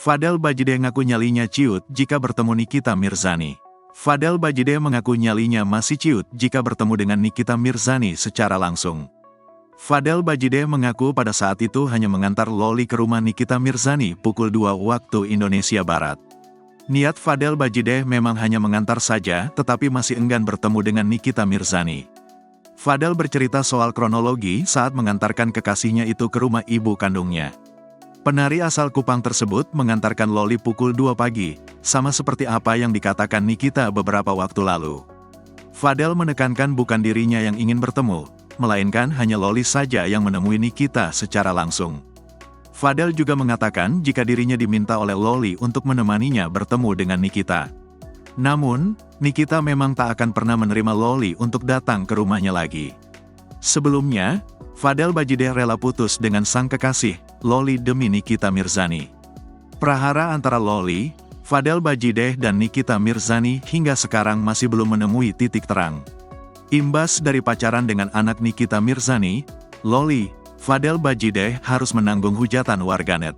Fadel Bajideh ngaku nyalinya ciut jika bertemu Nikita Mirzani. Fadel Bajideh mengaku nyalinya masih ciut jika bertemu dengan Nikita Mirzani secara langsung. Fadel Bajideh mengaku pada saat itu hanya mengantar Loli ke rumah Nikita Mirzani pukul 2 waktu Indonesia Barat. Niat Fadel Bajideh memang hanya mengantar saja, tetapi masih enggan bertemu dengan Nikita Mirzani. Fadel bercerita soal kronologi saat mengantarkan kekasihnya itu ke rumah ibu kandungnya. Penari asal Kupang tersebut mengantarkan Loli pukul 2 pagi, sama seperti apa yang dikatakan Nikita beberapa waktu lalu. Fadel menekankan bukan dirinya yang ingin bertemu, melainkan hanya Loli saja yang menemui Nikita secara langsung. Fadel juga mengatakan jika dirinya diminta oleh Loli untuk menemaninya bertemu dengan Nikita. Namun, Nikita memang tak akan pernah menerima Loli untuk datang ke rumahnya lagi. Sebelumnya, Fadel Bajideh rela putus dengan sang kekasih, Loli demi Nikita Mirzani. Prahara antara Loli, Fadel Bajideh dan Nikita Mirzani hingga sekarang masih belum menemui titik terang. Imbas dari pacaran dengan anak Nikita Mirzani, Loli, Fadel Bajideh harus menanggung hujatan warganet.